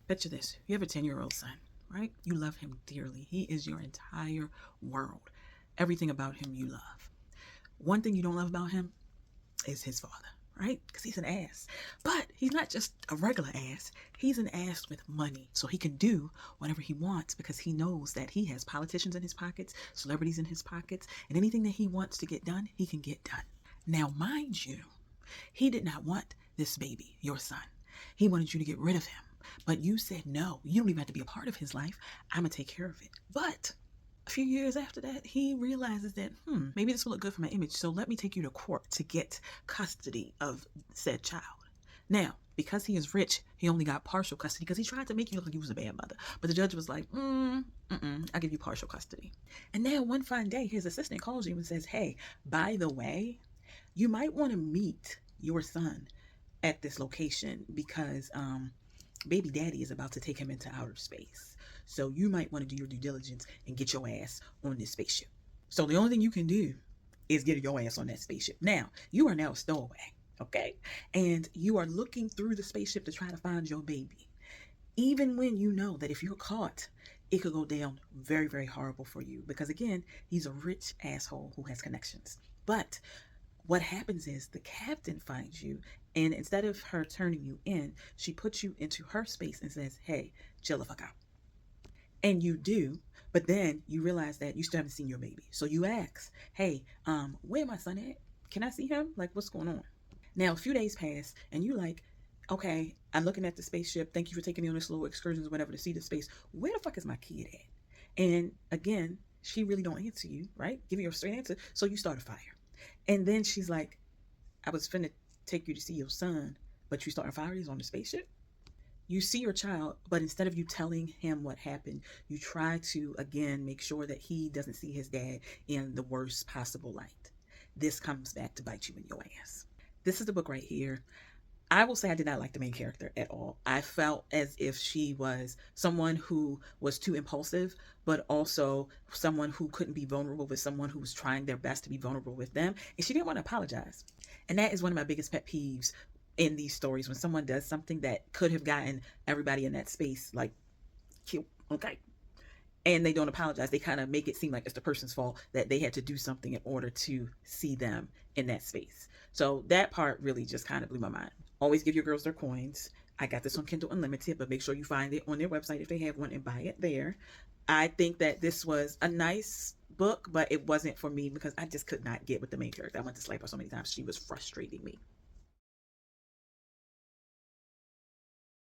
Picture this. You have a 10-year-old son, right? You love him dearly. He is your entire world. Everything about him you love. One thing you don't love about him is his father, right? Because he's an ass. But he's not just a regular ass. He's an ass with money. So he can do whatever he wants because he knows that he has politicians in his pockets, celebrities in his pockets, and anything that he wants to get done, he can get done. Now, mind you, he did not want this baby, your son. He wanted you to get rid of him. But you said, no, you don't even have to be a part of his life. I'm going to take care of it. But a few years after that, he realizes that, maybe this will look good for my image. So let me take you to court to get custody of said child. Now, because he is rich, he only got partial custody because he tried to make you look like he was a bad mother. But the judge was like, I'll give you partial custody. And now one fine day, his assistant calls you and says, hey, by the way, you might want to meet your son at this location because baby daddy is about to take him into outer space. So you might want to do your due diligence and get your ass on this spaceship. So the only thing you can do is get your ass on that spaceship. Now, you are now a stowaway, okay? And you are looking through the spaceship to try to find your baby. Even when you know that if you're caught, it could go down very, very horrible for you. Because again, he's a rich asshole who has connections. But what happens is the captain finds you, and instead of her turning you in, she puts you into her space and says, hey, chill the fuck out. And you do, but then you realize that you still haven't seen your baby. So you ask, hey, where my son at? Can I see him? Like, what's going on? Now, a few days pass, and you like, okay, I'm looking at the spaceship. Thank you for taking me on this little excursions or whatever to see the space. Where the fuck is my kid at? And again, she really don't answer you, right? Give you a straight answer. So you start a fire. And then she's like, I was finna take you to see your son, but you starting fires on the spaceship? You see your child, but instead of you telling him what happened, you try to, again, make sure that he doesn't see his dad in the worst possible light. This comes back to bite you in your ass. This is the book right here. I will say I did not like the main character at all. I felt as if she was someone who was too impulsive, but also someone who couldn't be vulnerable with someone who was trying their best to be vulnerable with them. And she didn't want to apologize. And that is one of my biggest pet peeves in these stories, when someone does something that could have gotten everybody in that space like killed. Okay. And they don't apologize. They kind of make it seem like it's the person's fault that they had to do something in order to see them in that space. So that part really just kind of blew my mind. Always give your girls their coins. I got this on Kindle Unlimited, but make sure you find it on their website if they have one and buy it there. I think that this was a nice book, but it wasn't for me because I just could not get with the main character. I went to slap her so many times. She was frustrating me.